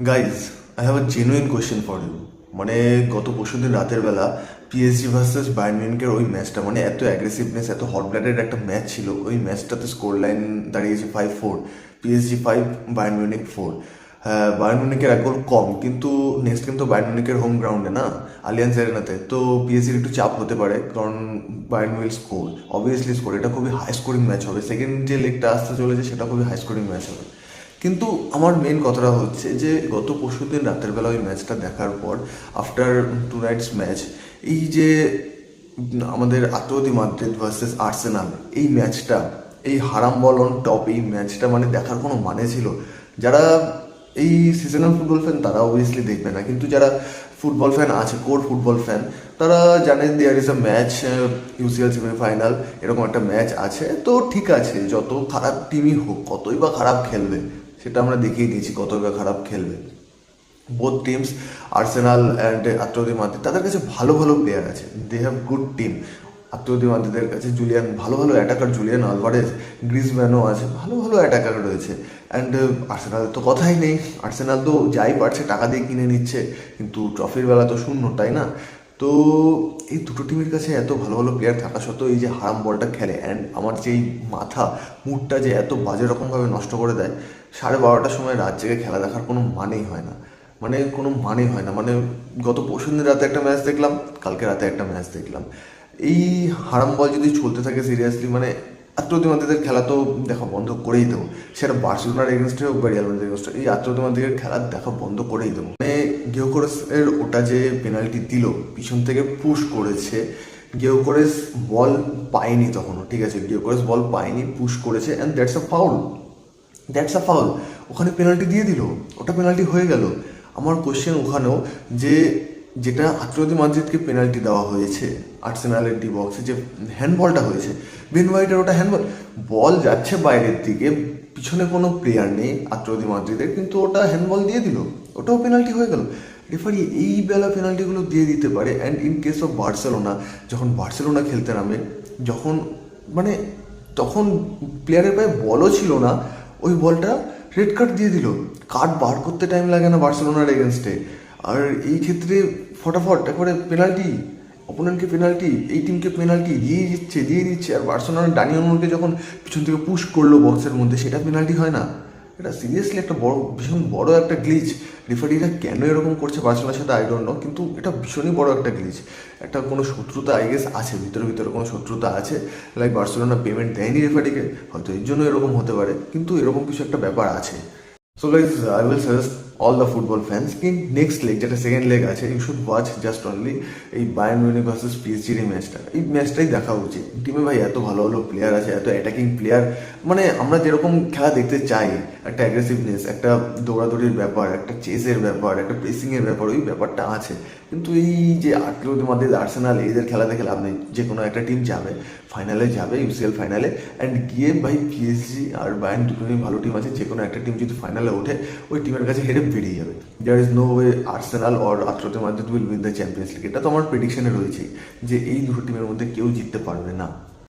Guys, I have a genuine question for you. মানে গত পরশুদিন রাতের বেলা পিএসজি ভার্সেস বায়ার্ন মিউনিখের ওই ম্যাচটা, মানে এত অ্যাগ্রেসিভনেস, এত হট ব্লাডেড একটা ম্যাচ ছিল। ওই ম্যাচটাতে স্কোর লাইন দাঁড়িয়েছে 5-4, পিএসজি 5, বায়ার্ন মিউনিখ 4। হ্যাঁ, বায়ার্ন মিউনিখের এক গোল কম, কিন্তু নেক্সট কিন্তু বায়ার্ন মিউনিখের হোম গ্রাউন্ডে না, আলিয়ান্স অ্যারেনাতে, তো পিএসজির একটু চাপ হতে পারে, কারণ Bayern will score, obviously score. এটা খুবই হাই স্কোরিং ম্যাচ হবে। সেকেন্ড যে লেগটা আসতে চলেছে সেটা খুবই হাই স্কোরিং ম্যাচ হবে। কিন্তু আমার মেন কথাটা হচ্ছে যে গত পরশুদিন রাতের বেলা ওই ম্যাচটা দেখার পর, আফটার টু নাইটস ম্যাচ, এই যে আমাদের আতলেতিকো মাদ্রিদ ভার্সেস আর্সেনাল, এই ম্যাচটা, এই হারাম বল অন টপ, এই ম্যাচটা মানে দেখার কোনো মানে ছিল? যারা এই সিজনাল ফুটবল ফ্যান তারা অবভিয়াসলি দেখবে না, কিন্তু যারা ফুটবল ফ্যান আছে, কোর ফুটবল ফ্যান, তারা জানেন there is a match, UCL semifinal, এরকম একটা ম্যাচ আছে। তো ঠিক আছে, যত খারাপ টিমই হোক, কতই বা খারাপ খেলবে সেটা আমরা দেখিয়ে দিয়েছি, কতই বা খারাপ খেলবে। Both teams, Arsenal and Atletico Madrid, তাদের কাছে ভালো ভালো প্লেয়ার আছে, they have good team. Atletico মাদ্রিদের কাছে ভালো ভালো অ্যাটাকার, জুলিয়ান আলভারেজ, গ্রিজম্যানও আছে, ভালো ভালো অ্যাটাকার রয়েছে। অ্যান্ড আর্সেনালের তো কথাই নেই, আর্সেনাল তো যাই পারছে টাকা দিয়ে কিনে নিচ্ছে, কিন্তু ট্রফির বেলা তো শূন্য, তাই না? তো এই দুটো টিমের কাছে এত ভালো ভালো প্লেয়ার থাকা সত্ত্বেও এই যে হারাম বলটা খেলে, অ্যান্ড আমার যেই মাথা, মুডটা যে এত বাজে রকমভাবে নষ্ট করে দেয়, 12:30টার সময় রাত জেগে খেলা দেখার কোনো মানেই হয় না। মানে কোনো মানেই হয় না। মানে গত পরশুদিন রাতে একটা ম্যাচ দেখলাম, কালকে রাতে একটা ম্যাচ দেখলাম। এই হারাম বল যদি চলতে থাকে সিরিয়াসলি, মানে আত্মীয় মাদ্রিদের খেলা তো দেখা বন্ধ করেই দেবো। সেটা বার্সেলোনার এগেনস্টে হোক বা রিয়াল মাদ্রিদের এগেনস্টে, এই আত্মীয় মাদ্রিদের খেলা দেখা বন্ধ করেই দেবো। মানে গিয়োকরেসের ওটা যে পেনাল্টি দিল, পিছন থেকে পুশ করেছে, গিয়োকরেস বল পায়নি তখনও, ঠিক আছে, গিয়োকরেস বল পায়নি, পুশ করেছে, and that's a foul, that's a foul. ওখানে পেনাল্টি দিয়ে দিল, ওটা পেনাল্টি হয়ে গেল। আমার কোশ্চেন ওখানেও যে, যেটা আতলেতিকো মাদ্রিদকে পেনাল্টি দেওয়া হয়েছে আর্সেনালের ডি বক্সে, যে হ্যান্ডবলটা হয়েছে, বেন হোয়াইটের, ওটা হ্যান্ডবল। বল যাচ্ছে বাইরের দিকে, পিছনে কোনো প্লেয়ার নেই আতলেতিকো মাদ্রিদের, কিন্তু ওটা হ্যান্ডবল দিয়ে দিল, ওটাও পেনাল্টি হয়ে গেল। রেফারি এই বেলা পেনাল্টিগুলো দিয়ে দিতে পারে। And in case of Barcelona, যখন বার্সেলোনা খেলতে নামে, যখন মানে তখন প্লেয়ারের পায়ে বলও ছিল না, ওই বলটা রেড কার্ড দিয়ে দিল। কার্ড বার করতে টাইম লাগে না বার্সেলোনার এগেনস্টে, আর এই ক্ষেত্রে ফটাফট একবারে পেনাল্টি, অপোনেন্টকে পেনাল্টি, এই টিমকে পেনাল্টি দিয়ে দিচ্ছে। আর বার্সেলোনার ডানিয়ানকে যখন পিছন থেকে পুশ করলো বক্সের মধ্যে, সেটা পেনাল্টি হয় না। এটা সিরিয়াসলি একটা বড়, ভীষণ বড় একটা গ্লিচ। রেফারিরা কেন এরকম করছে বার্সেলোনার সাথে আই ডোন্ট নো, কিন্তু এটা ভীষণই বড় একটা গ্লিচ। একটা কোনো শত্রুতা আই গেস আছে, ভিতরে ভিতরে কোনো শত্রুতা আছে। লাইক বার্সেলোনা পেমেন্ট দেয়নি রেফারিকে, হয়তো এর জন্য এরকম হতে পারে, কিন্তু এরকম কিছু একটা ব্যাপার আছে। So guys, I will suggest all the football fans কি নেক্সট লেগ, যেটা সেকেন্ড লেগ আছে, you should watch just only এই বায়ার্ন মিউনিখ ভার্সেস পিএসজির এই ম্যাচটা। এই ম্যাচটাই দেখা উচিত। টিমে ভাই এত ভালো ভালো প্লেয়ার আছে, এত অ্যাটাকিং প্লেয়ার, মানে আমরা যেরকম খেলা দেখতে চাই, একটা অ্যাগ্রেসিভনেস, একটা দৌড়াদৌড়ির ব্যাপার, একটা চেসের ব্যাপার, একটা প্রেসিংয়ের ব্যাপার, ওই ব্যাপারটা আছে। কিন্তু এই যে আতলেতিকো মাদ্রিদ, আর্সেনাল, এদের খেলা দেখে লাভ নেই। যে কোনো একটা টিম যাবে, ফাইনালে যাবে, ইউসিএল ফাইনালে, অ্যান্ড গিয়ে ভাই পিএসজি আর বায়ার্ন দুটোই ভালো টিম আছে, যে কোনো একটা টিম যদি ফাইনালে ওঠে, ওই টিমের কাছে হেরে বেরিয়ে যাবে। There is no way Arsenal or Atletico Madrid will win the Champions League. এটা তো আমার প্রেডিকশনে রয়েছেই, যে এই দুটো টিমের মধ্যে কেউ জিততে পারবে না।